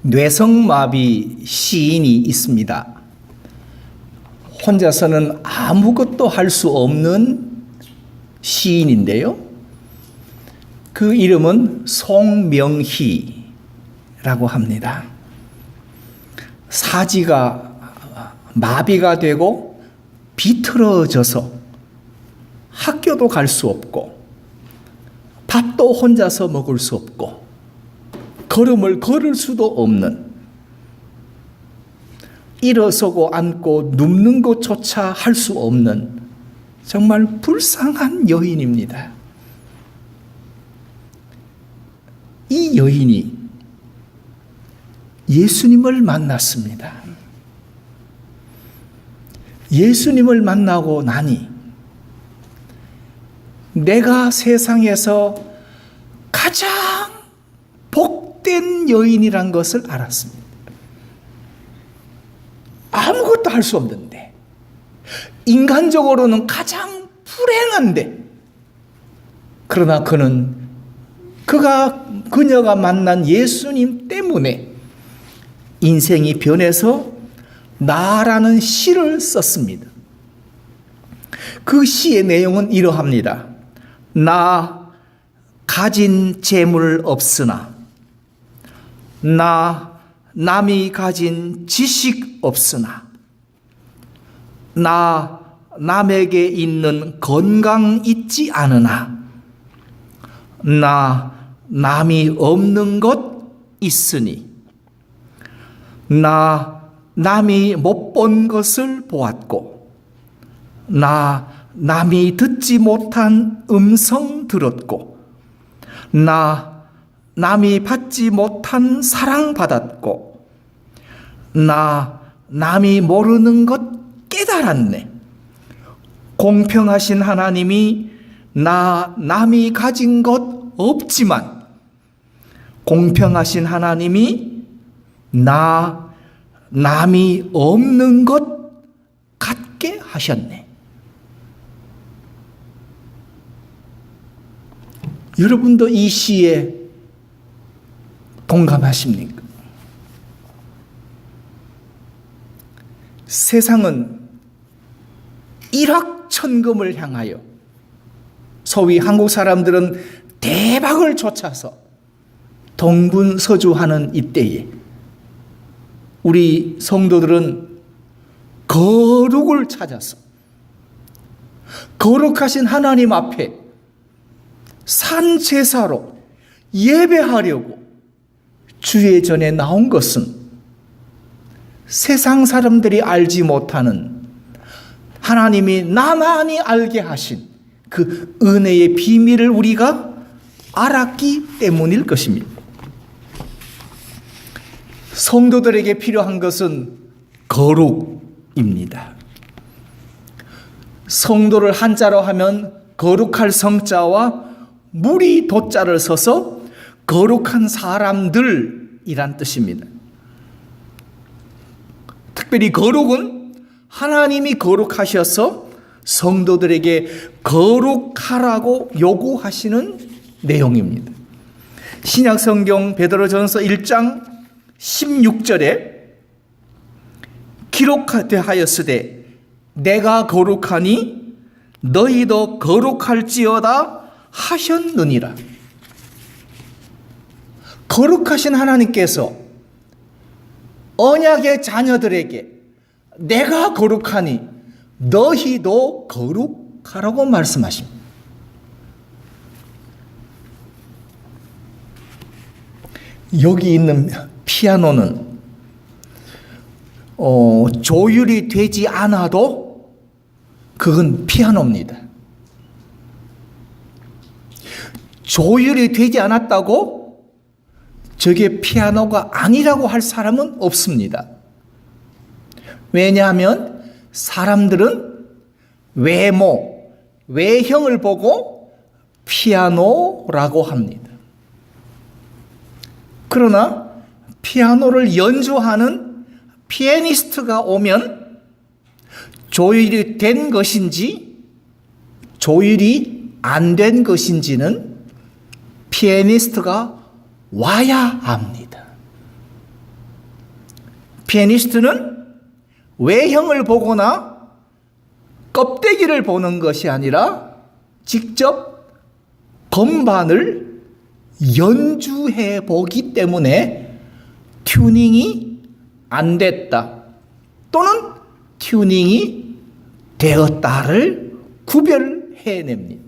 뇌성마비 시인이 있습니다. 혼자서는 아무것도 할 수 없는 시인인데요. 그 이름은 송명희라고 합니다. 사지가 마비가 되고 비틀어져서 학교도 갈 수 없고 밥도 혼자서 먹을 수 없고 걸음을 걸을 수도 없는, 일어서고 앉고 눕는 것조차 할 수 없는 정말 불쌍한 여인입니다. 이 여인이 예수님을 만났습니다. 예수님을 만나고 나니 내가 세상에서 가장 복된 여인이란 것을 알았습니다. 아무것도 할 수 없는데, 인간적으로는 가장 불행한데, 그러나 그녀가 만난 예수님 때문에 인생이 변해서 나라는 시를 썼습니다. 그 시의 내용은 이러합니다. 나 가진 재물 없으나, 나 남이 가진 지식 없으나, 나 남에게 있는 건강 있지 않으나, 나 남이 없는 것 있으니, 나 남이 못 본 것을 보았고, 나 남이 듣지 못한 음성 들었고, 나 남이 받지 못한 사랑 받았고, 나 남이 모르는 것 깨달았네. 공평하신 하나님이 남이 가진 것 없지만, 공평하신 하나님이 남이 없는 것 같게 하셨네. 여러분도 이 시에 동감하십니까? 세상은 일확천금을 향하여, 소위 한국 사람들은 대박을 쫓아서 동분서주하는 이때에 우리 성도들은 거룩을 찾아서 거룩하신 하나님 앞에 산 제사로 예배하려고 주의 전에 나온 것은 세상 사람들이 알지 못하는 하나님이 나만이 알게 하신 그 은혜의 비밀을 우리가 알았기 때문일 것입니다. 성도들에게 필요한 것은 거룩입니다. 성도를 한자로 하면 거룩할 성자와 무리 도자를 써서 거룩한 사람들이란 뜻입니다. 특별히 거룩은 하나님이 거룩하셔서 성도들에게 거룩하라고 요구하시는 내용입니다. 신약성경 베드로전서 1장 16절에 기록하였으되 내가 거룩하니 너희도 거룩할지어다 하셨느니라. 거룩하신 하나님께서 언약의 자녀들에게 내가 거룩하니 너희도 거룩하라고 말씀하십니다. 여기 있는 피아노는 조율이 되지 않아도 그건 피아노입니다. 조율이 되지 않았다고 저게 피아노가 아니라고 할 사람은 없습니다. 왜냐하면 사람들은 외모, 외형을 보고 피아노라고 합니다. 그러나 피아노를 연주하는 피아니스트가 오면 조율이 된 것인지 조율이 안 된 것인지는 피아니스트가 와야 합니다. 피아니스트는 외형을 보거나 껍데기를 보는 것이 아니라 직접 건반을 연주해 보기 때문에 튜닝이 안 됐다 또는 튜닝이 되었다를 구별해냅니다.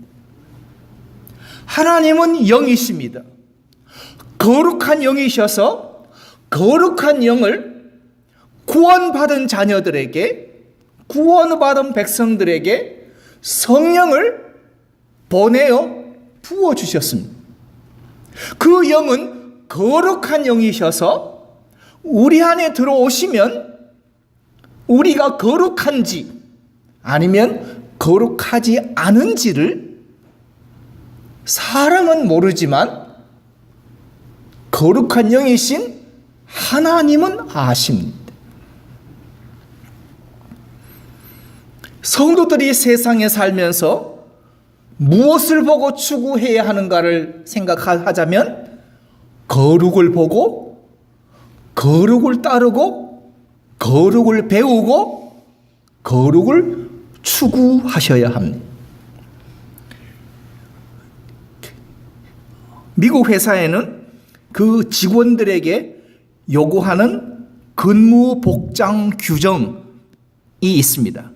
하나님은 영이십니다. 거룩한 영이셔서 거룩한 영을 구원받은 자녀들에게, 구원받은 백성들에게 성령을 보내어 부어주셨습니다. 그 영은 거룩한 영이셔서 우리 안에 들어오시면 우리가 거룩한지 아니면 거룩하지 않은지를 사람은 모르지만 거룩한 영이신 하나님은 아십니다. 성도들이 세상에 살면서 무엇을 보고 추구해야 하는가를 생각하자면 거룩을 보고 거룩을 따르고 거룩을 배우고 거룩을 추구하셔야 합니다. 미국 회사에는 그 직원들에게 요구하는 근무 복장 규정이 있습니다.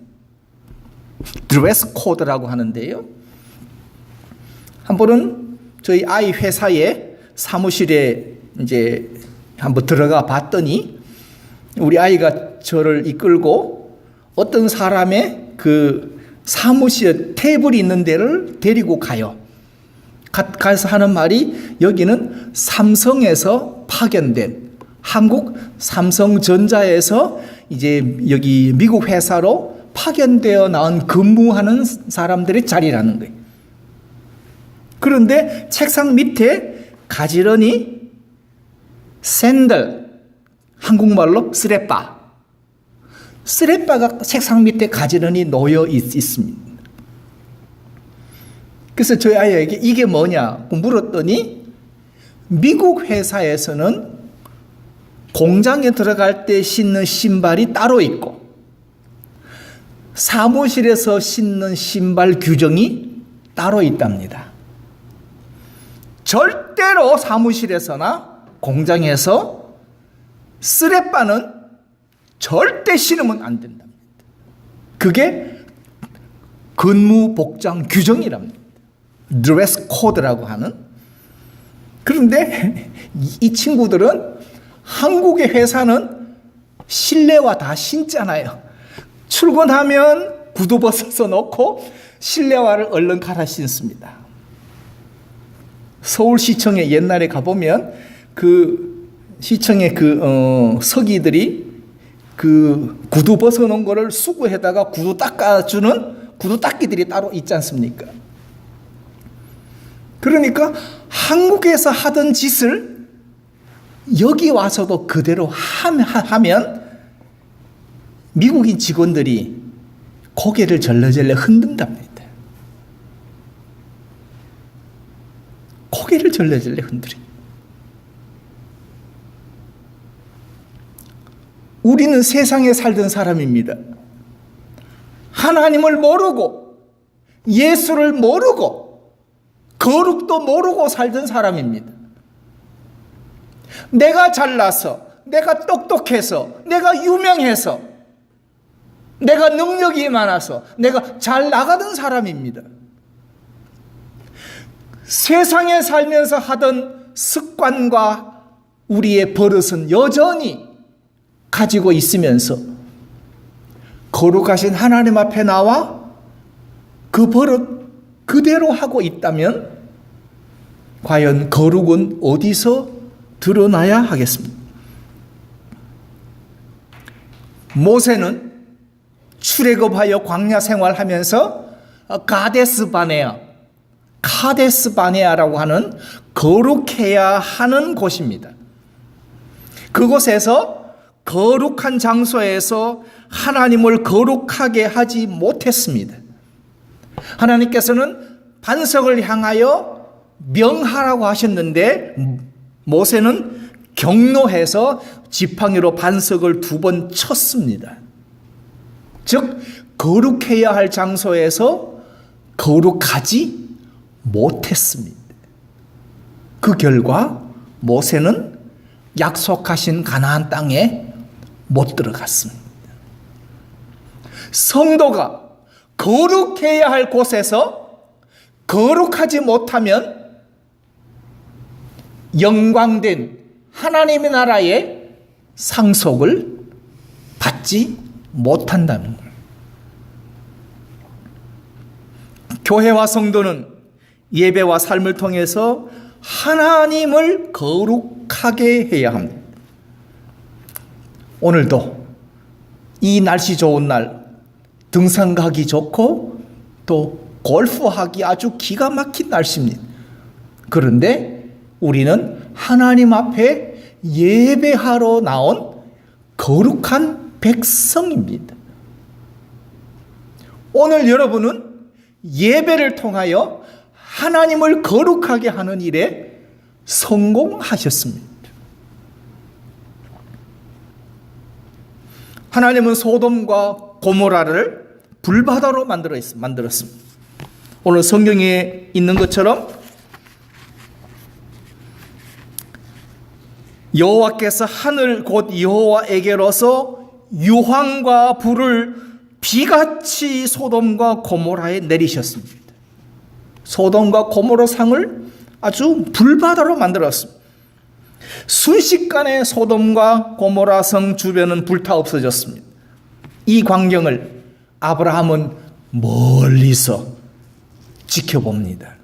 드레스 코드라고 하는데요. 한 번은 저희 아이 회사의 사무실에 이제 한번 들어가 봤더니 우리 아이가 저를 이끌고 어떤 사람의 그 사무실 테이블이 있는 데를 데리고 가요. 가서 하는 말이 여기는 삼성에서 파견된 한국 삼성전자에서 이제 여기 미국 회사로 파견되어 나온 근무하는 사람들의 자리라는 거예요. 그런데 책상 밑에 가지런히 샌들, 한국말로 쓰레빠가 책상 밑에 가지런히 놓여 있습니다. 그래서 저희 아이에게 이게 뭐냐고 물었더니 미국 회사에서는 공장에 들어갈 때 신는 신발이 따로 있고 사무실에서 신는 신발 규정이 따로 있답니다. 절대로 사무실에서나 공장에서 쓰레빠는 절대 신으면 안 된답니다. 그게 근무 복장 규정이랍니다. 드레스 코드라고 하는. 그런데 이 친구들은 한국의 회사는 실내화 다 신잖아요. 출근하면 구두 벗어서 놓고 실내화를 얼른 갈아 신습니다. 서울시청에 옛날에 가보면 그 시청의 그 서기들이 그 구두 벗어놓은 거를 수거해다가 구두 닦아주는 구두 닦기들이 따로 있지 않습니까? 그러니까 한국에서 하던 짓을 여기 와서도 그대로 하면 미국인 직원들이 고개를 절레절레 흔든답니다. 고개를 절레절레 흔들어요. 우리는 세상에 살던 사람입니다. 하나님을 모르고 예수를 모르고 거룩도 모르고 살던 사람입니다. 내가 잘나서, 내가 똑똑해서, 내가 유명해서, 내가 능력이 많아서, 내가 잘 나가던 사람입니다. 세상에 살면서 하던 습관과 우리의 버릇은 여전히 가지고 있으면서 거룩하신 하나님 앞에 나와 그 버릇 그대로 하고 있다면 과연 거룩은 어디서 드러나야 하겠습니까? 모세는 출애굽하여 광야 생활하면서 카데스 바네아라고 하는 거룩해야 하는 곳입니다. 그곳에서 거룩한 장소에서 하나님을 거룩하게 하지 못했습니다. 하나님께서는 반석을 향하여 명하라고 하셨는데 모세는 경로해서 지팡이로 반석을 2번 쳤습니다. 즉 거룩해야 할 장소에서 거룩하지 못했습니다. 그 결과 모세는 약속하신 가나안 땅에 못 들어갔습니다. 성도가 거룩해야 할 곳에서 거룩하지 못하면 영광된 하나님의 나라의 상속을 받지 못한다는 거예요. 교회와 성도는 예배와 삶을 통해서 하나님을 거룩하게 해야 합니다. 오늘도 이 날씨 좋은 날 등산 가기 좋고 또 골프하기 아주 기가 막힌 날씨입니다. 그런데 우리는 하나님 앞에 예배하러 나온 거룩한 백성입니다. 오늘 여러분은 예배를 통하여 하나님을 거룩하게 하는 일에 성공하셨습니다. 하나님은 소돔과 고모라를 불바다로 만들었습니다. 오늘 성경에 있는 것처럼 여호와께서 하늘 곧 여호와에게로서 유황과 불을 비같이 소돔과 고모라에 내리셨습니다. 소돔과 고모라 상을 아주 불바다로 만들었습니다. 순식간에 소돔과 고모라 성 주변은 불타 없어졌습니다. 이 광경을 아브라함은 멀리서 지켜봅니다.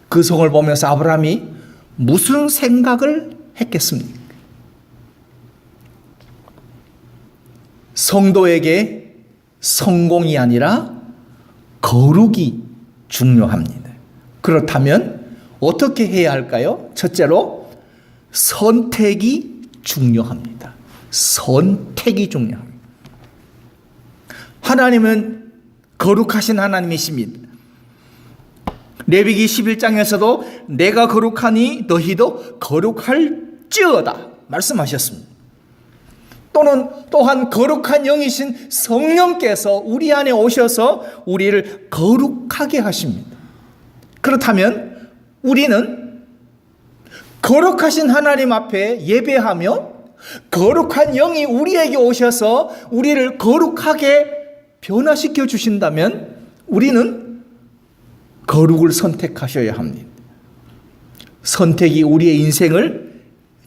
그 성을 보면서 아브라함이 무슨 생각을 했겠습니까? 성도에게 성공이 아니라 거룩이 중요합니다. 그렇다면 어떻게 해야 할까요? 첫째로 선택이 중요합니다. 선택이 중요합니다. 하나님은 거룩하신 하나님이십니다. 레위기 11장에서도 내가 거룩하니 너희도 거룩할지어다 말씀하셨습니다. 또한 거룩한 영이신 성령께서 우리 안에 오셔서 우리를 거룩하게 하십니다. 그렇다면 우리는 거룩하신 하나님 앞에 예배하며 거룩한 영이 우리에게 오셔서 우리를 거룩하게 변화시켜 주신다면 우리는 거룩을 선택하셔야 합니다. 선택이 우리의 인생을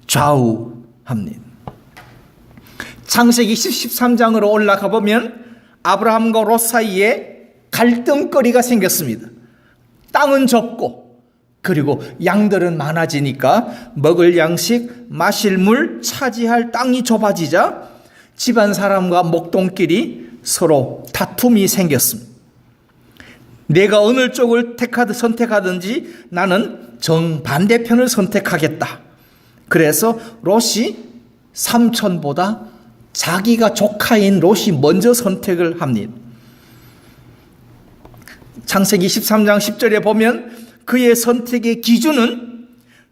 좌우합니다. 창세기 13장으로 올라가 보면 아브라함과 롯 사이에 갈등거리가 생겼습니다. 땅은 좁고 그리고 양들은 많아지니까 먹을 양식, 마실 물, 차지할 땅이 좁아지자 집안 사람과 목동끼리 서로 다툼이 생겼습니다. 내가 어느 쪽을 선택하든지 나는 정반대편을 선택하겠다. 그래서 롯이 삼촌보다 자기가 조카인 롯이 먼저 선택을 합니다. 창세기 13장 10절에 보면 그의 선택의 기준은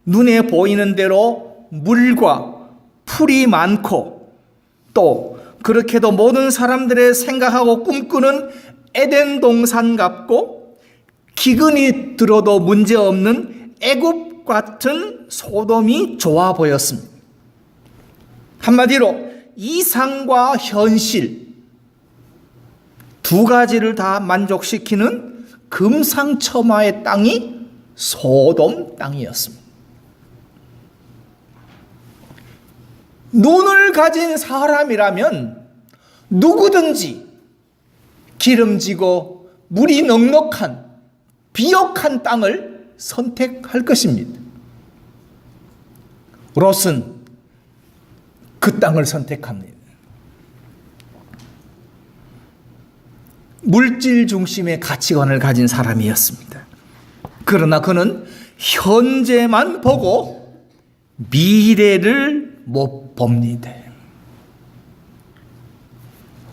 눈에 보이는 대로 물과 풀이 많고 또 그렇게도 모든 사람들의 생각하고 꿈꾸는 에덴 동산 같고 기근이 들어도 문제없는 애굽 같은 소돔이 좋아 보였습니다. 한마디로 이상과 현실 두 가지를 다 만족시키는 금상첨화의 땅이 소돔 땅이었습니다. 눈을 가진 사람이라면 누구든지 기름지고 물이 넉넉한 비옥한 땅을 선택할 것입니다. 롯은 그 땅을 선택합니다. 물질 중심의 가치관을 가진 사람이었습니다. 그러나 그는 현재만 보고 미래를 못 봅니다.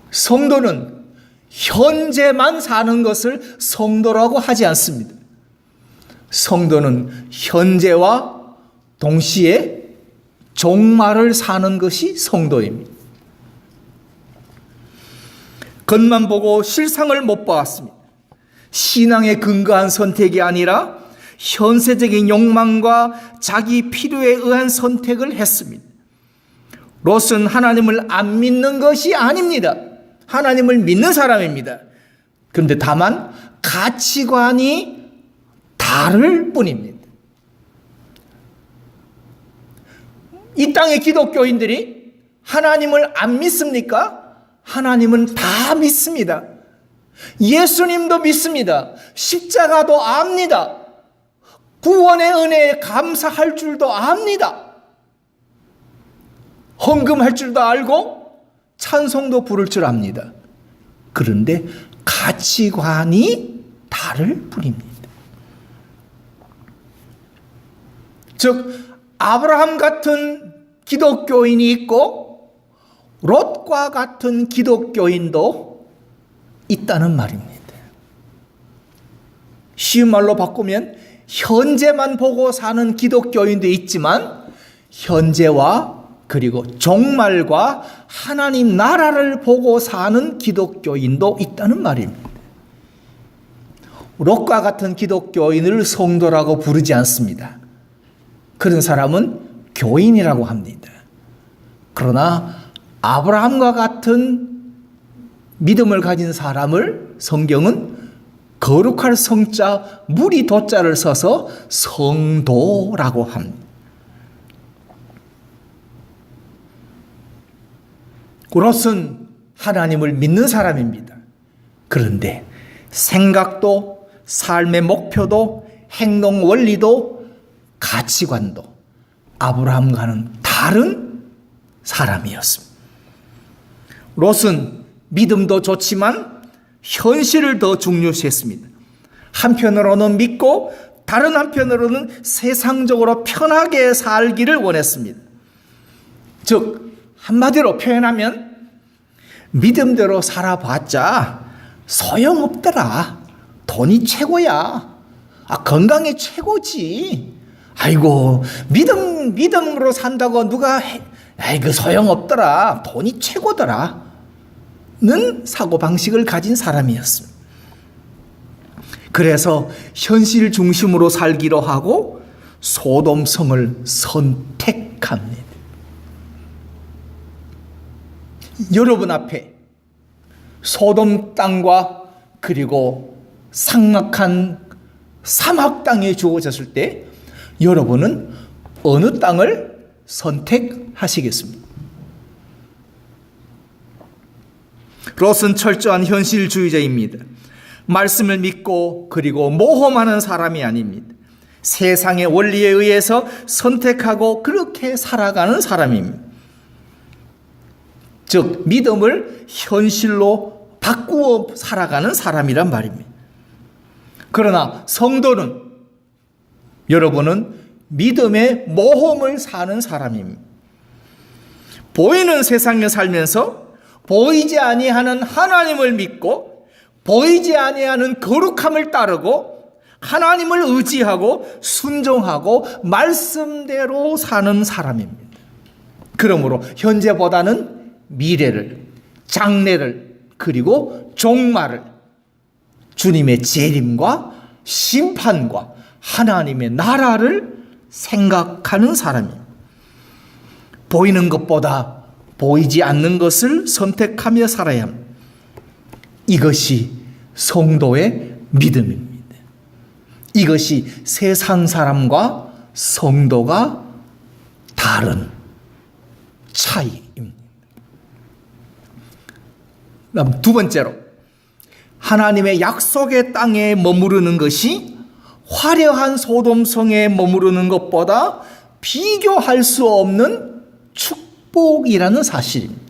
성도는 현재만 사는 것을 성도라고 하지 않습니다. 성도는 현재와 동시에 종말을 사는 것이 성도입니다. 겉만 보고 실상을 못 보았습니다. 신앙에 근거한 선택이 아니라 현세적인 욕망과 자기 필요에 의한 선택을 했습니다. 롯은 하나님을 안 믿는 것이 아닙니다. 하나님을 믿는 사람입니다. 그런데 다만 가치관이 다를 뿐입니다. 이 땅의 기독교인들이 하나님을 안 믿습니까? 하나님은 다 믿습니다. 예수님도 믿습니다. 십자가도 압니다. 구원의 은혜에 감사할 줄도 압니다. 헌금할 줄도 알고 찬송도 부를 줄 압니다. 그런데 가치관이 다를 뿐입니다. 즉 아브라함 같은 기독교인이 있고 롯과 같은 기독교인도 있다는 말입니다. 쉬운 말로 바꾸면 현재만 보고 사는 기독교인도 있지만 현재와 그리고 종말과 하나님 나라를 보고 사는 기독교인도 있다는 말입니다. 롯과 같은 기독교인을 성도라고 부르지 않습니다. 그런 사람은 교인이라고 합니다. 그러나 아브라함과 같은 믿음을 가진 사람을 성경은 거룩할 성자 무리 도자를 써서 성도라고 합니다. 롯은 하나님을 믿는 사람입니다. 그런데 생각도 삶의 목표도 행동 원리도 가치관도 아브라함과는 다른 사람이었습니다. 롯은 믿음도 좋지만 현실을 더 중요시했습니다. 한편으로는 믿고 다른 한편으로는 세상적으로 편하게 살기를 원했습니다. 즉 한마디로 표현하면 믿음대로 살아봤자 소용없더라. 돈이 최고야. 건강이 최고지. 아이고 믿음으로 산다고 누가 그 소용없더라. 돈이 최고더라. 는 사고방식을 가진 사람이었습니다. 그래서 현실 중심으로 살기로 하고 소돔성을 선택합니다. 여러분 앞에 소돔 땅과 그리고 삭막한 사막 땅이 주어졌을 때 여러분은 어느 땅을 선택하시겠습니까? 롯은 철저한 현실주의자입니다. 말씀을 믿고 그리고 모험하는 사람이 아닙니다. 세상의 원리에 의해서 선택하고 그렇게 살아가는 사람입니다. 즉 믿음을 현실로 바꾸어 살아가는 사람이란 말입니다. 그러나 성도는 여러분은 믿음의 모험을 사는 사람입니다. 보이는 세상에 살면서 보이지 아니하는 하나님을 믿고 보이지 아니하는 거룩함을 따르고 하나님을 의지하고 순종하고 말씀대로 사는 사람입니다. 그러므로 현재보다는 미래를, 장래를 그리고 종말을 주님의 재림과 심판과 하나님의 나라를 생각하는 사람입니다. 보이는 것보다 보이지 않는 것을 선택하며 살아야 합니다. 이것이 성도의 믿음입니다. 이것이 세상 사람과 성도가 다른 차이입니다. 그다음 두 번째로 하나님의 약속의 땅에 머무르는 것이 화려한 소돔성에 머무르는 것보다 비교할 수 없는 축복이라는 사실입니다.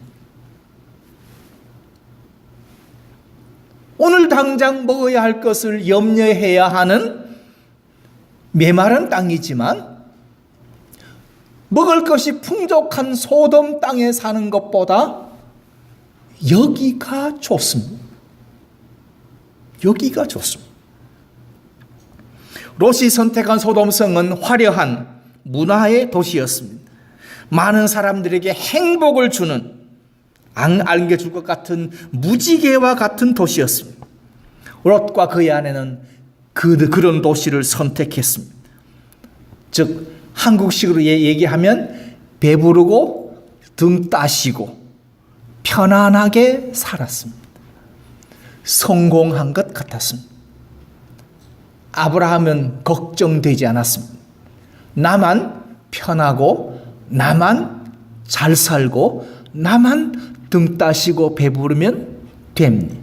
오늘 당장 먹어야 할 것을 염려해야 하는 메마른 땅이지만 먹을 것이 풍족한 소돔 땅에 사는 것보다 여기가 좋습니다. 여기가 좋습니다. 롯이 선택한 소돔성은 화려한 문화의 도시였습니다. 많은 사람들에게 행복을 주는, 안겨줄 것 같은 무지개와 같은 도시였습니다. 롯과 그의 아내는 그런 도시를 선택했습니다. 즉 한국식으로 얘기하면 배부르고 등 따시고 편안하게 살았습니다. 성공한 것 같았습니다. 아브라함은 걱정되지 않았습니다. 나만 편하고 나만 잘 살고 나만 등 따시고 배부르면 됩니다.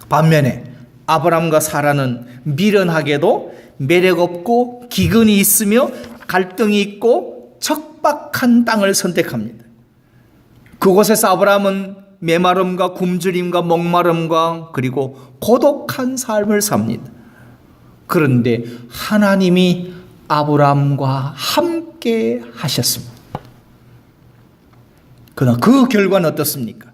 반면에 아브라함과 사라는 미련하게도 매력없고 기근이 있으며 갈등이 있고 척박한 땅을 선택합니다. 그곳에서 아브라함은 메마름과 굶주림과 목마름과 그리고 고독한 삶을 삽니다. 그런데 하나님이 아브라함과 함께 하셨습니다. 그러나 그 결과는 어떻습니까?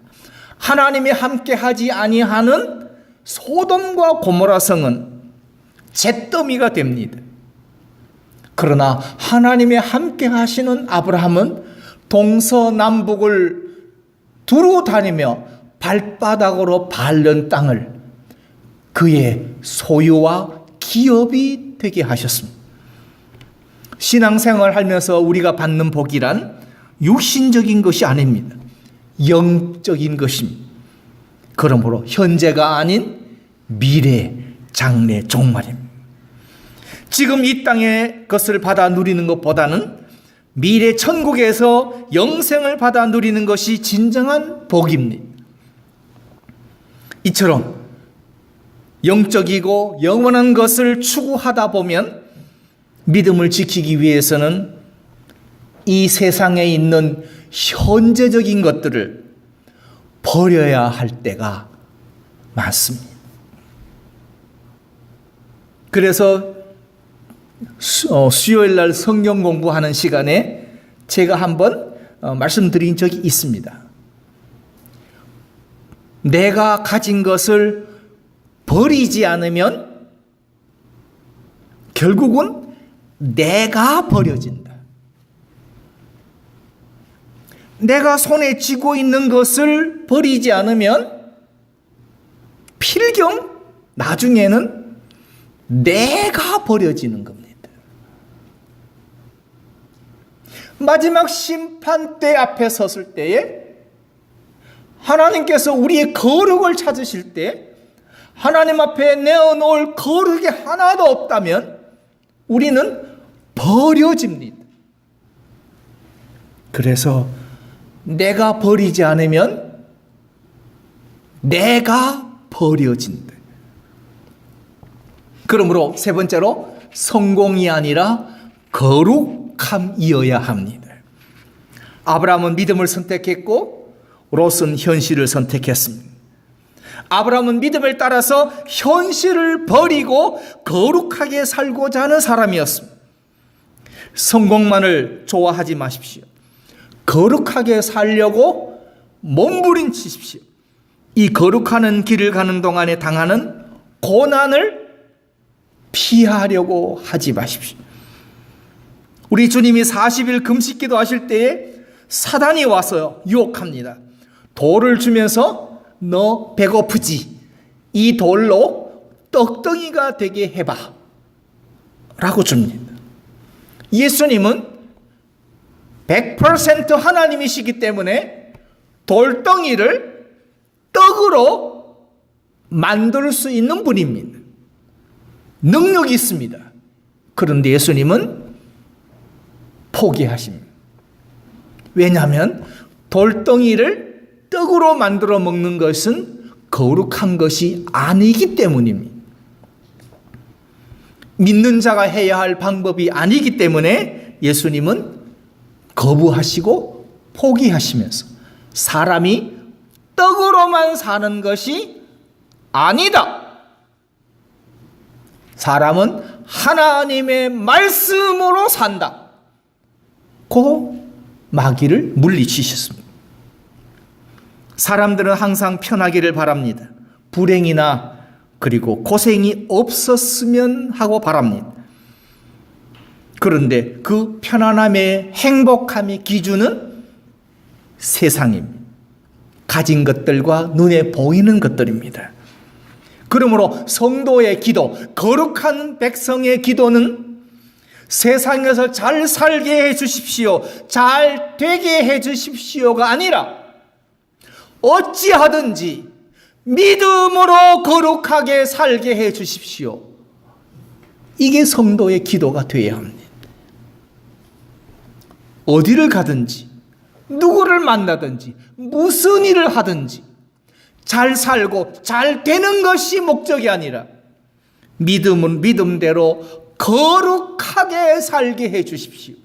하나님이 함께 하지 아니하는 소돔과 고모라 성은 잿더미가 됩니다. 그러나 하나님이 함께 하시는 아브라함은 동서남북을 두루 다니며 발바닥으로 밟는 땅을 그의 소유와 기업이 되게 하셨습니다. 신앙생활을 하면서 우리가 받는 복이란 육신적인 것이 아닙니다. 영적인 것입니다. 그러므로 현재가 아닌 미래, 장래, 종말입니다. 지금 이 땅의 것을 받아 누리는 것보다는 미래 천국에서 영생을 받아 누리는 것이 진정한 복입니다. 이처럼 영적이고 영원한 것을 추구하다 보면 믿음을 지키기 위해서는 이 세상에 있는 현재적인 것들을 버려야 할 때가 많습니다. 그래서 수요일 날 성경 공부하는 시간에 제가 한번 말씀드린 적이 있습니다. 내가 가진 것을 버리지 않으면 결국은 내가 버려진다. 내가 손에 쥐고 있는 것을 버리지 않으면 필경 나중에는 내가 버려지는 겁니다. 마지막 심판대 앞에 섰을 때에 하나님께서 우리의 거룩을 찾으실 때 하나님 앞에 내어놓을 거룩이 하나도 없다면 우리는 버려집니다. 그래서 내가 버리지 않으면 내가 버려진다. 그러므로 세 번째로 성공이 아니라 거룩함이어야 합니다. 아브라함은 믿음을 선택했고 롯은 현실을 선택했습니다. 아브라함은 믿음을 따라서 현실을 버리고 거룩하게 살고자 하는 사람이었습니다. 성공만을 좋아하지 마십시오. 거룩하게 살려고 몸부림치십시오. 이 거룩하는 길을 가는 동안에 당하는 고난을 피하려고 하지 마십시오. 우리 주님이 40일 금식기도 하실 때에 사단이 와서 유혹합니다. 돌을 주면서 너 배고프지? 이 돌로 떡덩이가 되게 해봐 라고 줍니다. 예수님은 100% 하나님이시기 때문에 돌덩이를 떡으로 만들 수 있는 분입니다. 능력이 있습니다. 그런데 예수님은 포기하십니다. 왜냐하면 돌덩이를 떡으로 만들어 먹는 것은 거룩한 것이 아니기 때문입니다. 믿는 자가 해야 할 방법이 아니기 때문에 예수님은 거부하시고 포기하시면서 사람이 떡으로만 사는 것이 아니다. 사람은 하나님의 말씀으로 산다. 고 마귀를 물리치셨습니다. 사람들은 항상 편하기를 바랍니다. 불행이나 그리고 고생이 없었으면 하고 바랍니다. 그런데 그 편안함의 행복함의 기준은 세상입니다. 가진 것들과 눈에 보이는 것들입니다. 그러므로 성도의 기도, 거룩한 백성의 기도는 세상에서 잘 살게 해 주십시오, 잘 되게 해 주십시오가 아니라 어찌하든지 믿음으로 거룩하게 살게 해 주십시오. 이게 성도의 기도가 되어야 합니다. 어디를 가든지 누구를 만나든지 무슨 일을 하든지 잘 살고 잘 되는 것이 목적이 아니라 믿음은 믿음대로 거룩하게 살게 해 주십시오.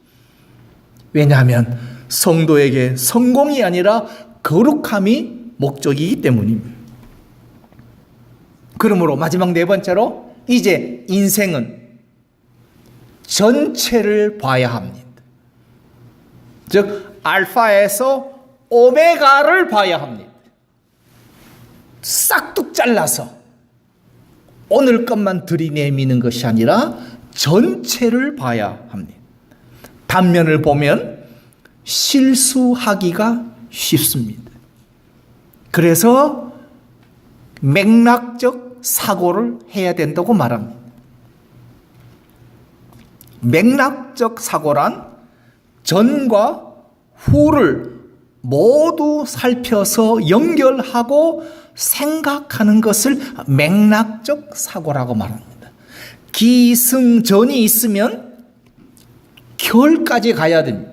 왜냐하면 성도에게 성공이 아니라 거룩함이 목적이기 때문입니다. 그러므로 마지막 네 번째로 이제 인생은 전체를 봐야 합니다. 즉 알파에서 오메가를 봐야 합니다. 싹둑 잘라서 오늘 것만 들이내미는 것이 아니라 전체를 봐야 합니다. 단면을 보면 실수하기가 쉽습니다. 그래서 맥락적 사고를 해야 된다고 말합니다. 맥락적 사고란 전과 후를 모두 살펴서 연결하고 생각하는 것을 맥락적 사고라고 말합니다. 기승전이 있으면 결까지 가야 됩니다.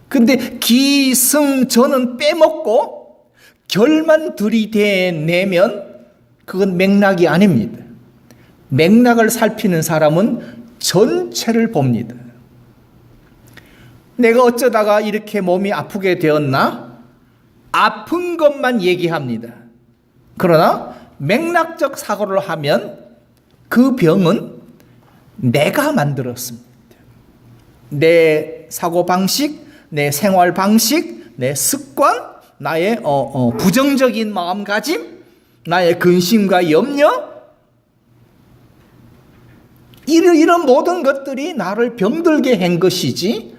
근데 기승전은 빼먹고 결만 들이대내면 그건 맥락이 아닙니다. 맥락을 살피는 사람은 전체를 봅니다. 내가 어쩌다가 이렇게 몸이 아프게 되었나? 아픈 것만 얘기합니다. 그러나 맥락적 사고를 하면 그 병은 내가 만들었습니다. 내 사고방식, 내 생활방식, 내 습관, 나의 부정적인 마음가짐, 나의 근심과 염려, 이런 모든 것들이 나를 병들게 한 것이지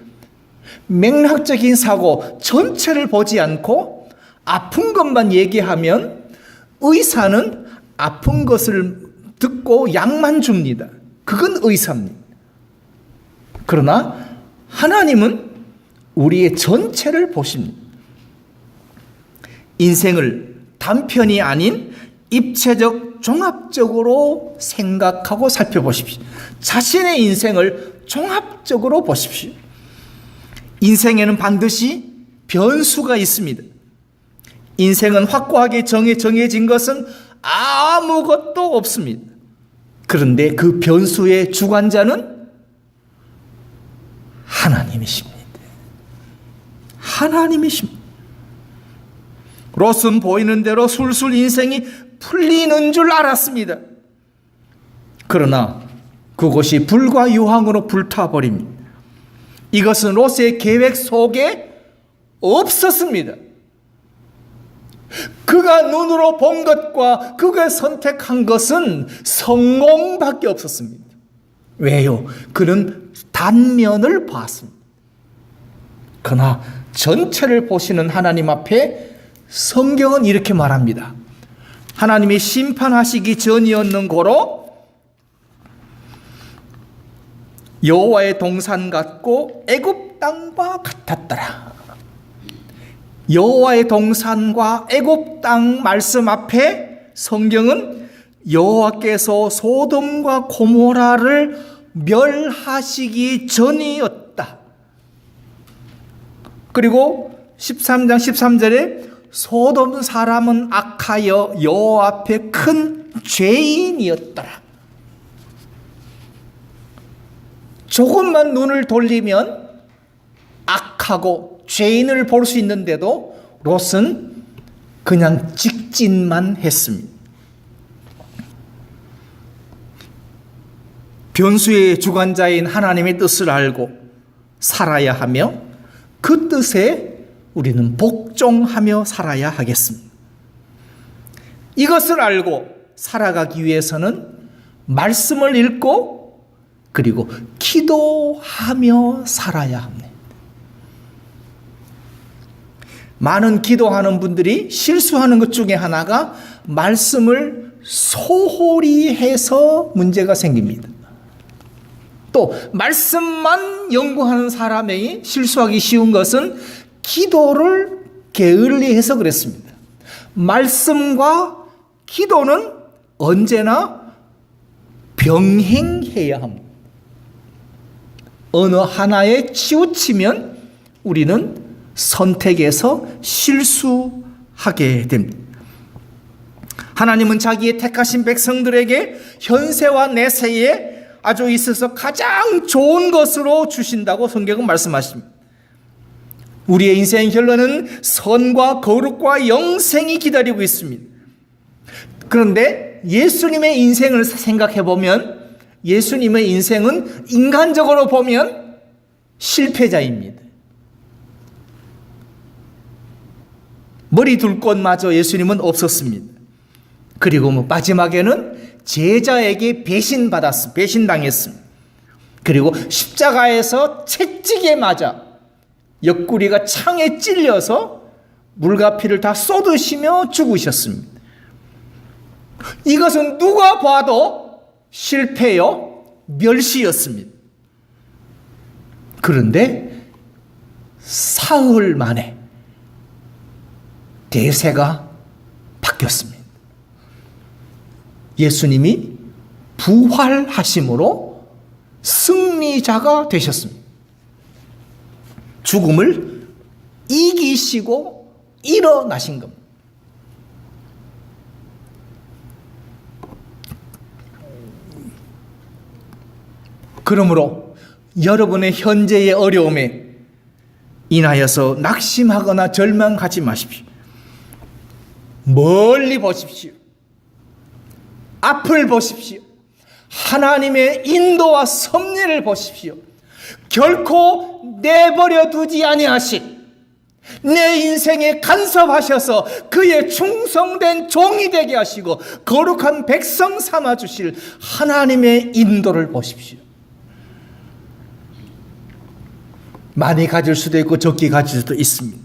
맥락적인 사고 전체를 보지 않고 아픈 것만 얘기하면 의사는 아픈 것을 듣고 약만 줍니다. 그건 의사입니다. 그러나 하나님은 우리의 전체를 보십니다. 인생을 단편이 아닌 입체적 종합적으로 생각하고 살펴보십시오. 자신의 인생을 종합적으로 보십시오. 인생에는 반드시 변수가 있습니다. 인생은 확고하게 정해진 것은 아무것도 없습니다. 그런데 그 변수의 주관자는 하나님이십니다. 하나님이십니다. 롯은 보이는 대로 술술 인생이 풀리는 줄 알았습니다. 그러나 그것이 불과 유황으로 불타버립니다. 이것은 롯의 계획 속에 없었습니다. 그가 눈으로 본 것과 그가 선택한 것은 성공밖에 없었습니다. 왜요? 그는 단면을 봤습니다. 그러나 전체를 보시는 하나님 앞에 성경은 이렇게 말합니다. 하나님이 심판하시기 전이었는 고로 여호와의 동산 같고 애굽 땅과 같았더라. 여호와의 동산과 애굽 땅 말씀 앞에 성경은 여호와께서 소돔과 고모라를 멸하시기 전이었다. 그리고 13장 13절에 소돔 사람은 악하여 여호와 앞에 큰 죄인이었더라. 조금만 눈을 돌리면 악하고 죄인을 볼 수 있는데도 롯은 그냥 직진만 했습니다. 변수의 주관자인 하나님의 뜻을 알고 살아야 하며 그 뜻에 우리는 복종하며 살아야 하겠습니다. 이것을 알고 살아가기 위해서는 말씀을 읽고 그리고 기도하며 살아야 합니다. 많은 기도하는 분들이 실수하는 것 중에 하나가 말씀을 소홀히 해서 문제가 생깁니다. 또 말씀만 연구하는 사람이 실수하기 쉬운 것은 기도를 게을리해서 그랬습니다. 말씀과 기도는 언제나 병행해야 합니다. 어느 하나에 치우치면 우리는 선택에서 실수하게 됩니다. 하나님은 자기의 택하신 백성들에게 현세와 내세에 아주 있어서 가장 좋은 것으로 주신다고 성경은 말씀하십니다. 우리의 인생 결론은 선과 거룩과 영생이 기다리고 있습니다. 그런데 예수님의 인생을 생각해 보면 예수님의 인생은 인간적으로 보면 실패자입니다. 머리 둘 곳마저 예수님은 없었습니다. 그리고 마지막에는 제자에게 배신당했습니다. 그리고 십자가에서 채찍에 맞아 옆구리가 창에 찔려서 물과 피를 다 쏟으시며 죽으셨습니다. 이것은 누가 봐도 실패요, 멸시였습니다. 그런데 사흘 만에 대세가 바뀌었습니다. 예수님이 부활하심으로 승리자가 되셨습니다. 죽음을 이기시고 일어나신 겁니다. 그러므로 여러분의 현재의 어려움에 인하여서 낙심하거나 절망하지 마십시오. 멀리 보십시오. 앞을 보십시오. 하나님의 인도와 섭리를 보십시오. 결코 내버려 두지 아니하신 내 인생에 간섭하셔서 그의 충성된 종이 되게 하시고 거룩한 백성 삼아 주실 하나님의 인도를 보십시오. 많이 가질 수도 있고 적게 가질 수도 있습니다.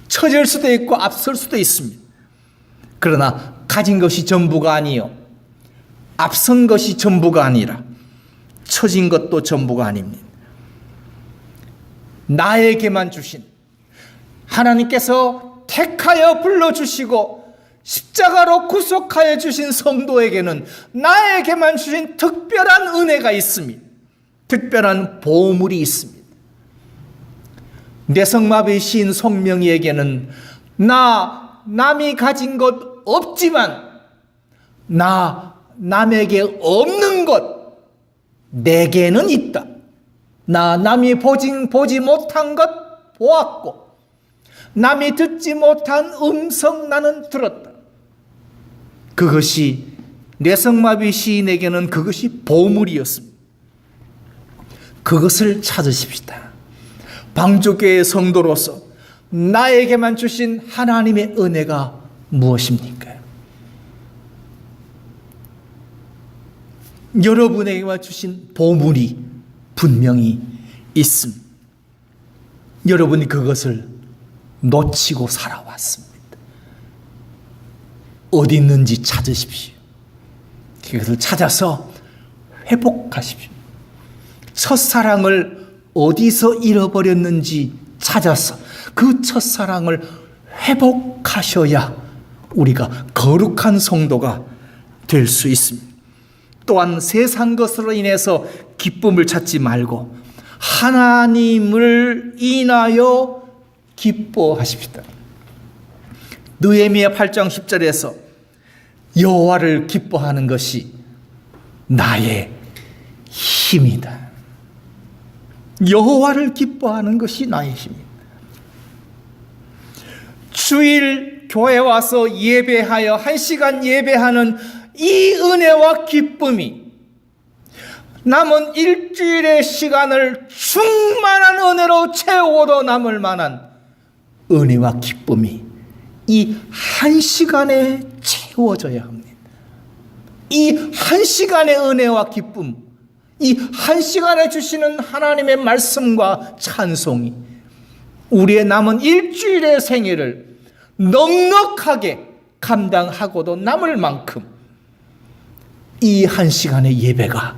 처질 수도 있고 앞설 수도 있습니다. 그러나 가진 것이 전부가 아니요, 앞선 것이 전부가 아니라 처진 것도 전부가 아닙니다. 나에게만 주신, 하나님께서 택하여 불러주시고 십자가로 구속하여 주신 성도에게는 나에게만 주신 특별한 은혜가 있습니다. 특별한 보물이 있습니다. 뇌성마비 시인 송명희에게는 남이 가진 것 없지만 남에게 없는 것 내게는 있다. 남이 보지 못한 것 보았고 남이 듣지 못한 음성 나는 들었다. 그것이 뇌성마비 시인에게는 그것이 보물이었습니다. 그것을 찾으십시다. 방주교의 성도로서 나에게만 주신 하나님의 은혜가 무엇입니까? 여러분에게만 주신 보물이 분명히 있습니다. 여러분이 그것을 놓치고 살아왔습니다. 어디 있는지 찾으십시오. 그것을 찾아서 회복하십시오. 첫사랑을 어디서 잃어버렸는지 찾아서 그 첫사랑을 회복하셔야 우리가 거룩한 성도가 될 수 있습니다. 또한 세상 것으로 인해서 기쁨을 찾지 말고 하나님을 인하여 기뻐하십시다. 느헤미야 8장 10절에서 여호와를 기뻐하는 것이 나의 힘이다. 여호와를 기뻐하는 것이 나의 힘이다. 주일 교회 와서 예배하여 1시간 예배하는 이 은혜와 기쁨이 남은 일주일의 시간을 충만한 은혜로 채워도 남을 만한 은혜와 기쁨이 이 1시간에 채워져야 합니다. 이 1시간의 은혜와 기쁨, 이 한 시간에 주시는 하나님의 말씀과 찬송이 우리의 남은 일주일의 생애를 넉넉하게 감당하고도 남을 만큼 이 한 시간의 예배가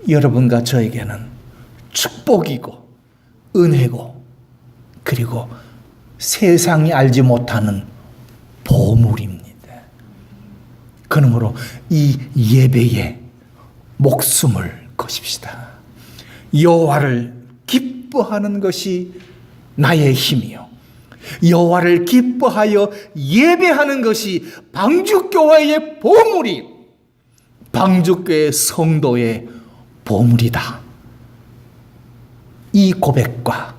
여러분과 저에게는 축복이고 은혜고 그리고 세상이 알지 못하는 보물입니다. 그러므로 이 예배에 목숨을 거십시다. 여호와를 기뻐하는 것이 나의 힘이요 여호와를 기뻐하여 예배하는 것이 방주교회의 보물이 방주교회 성도의 보물이다. 이 고백과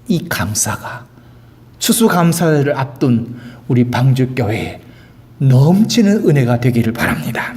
이 감사가 추수감사를 앞둔 우리 방주교회에 넘치는 은혜가 되기를 바랍니다.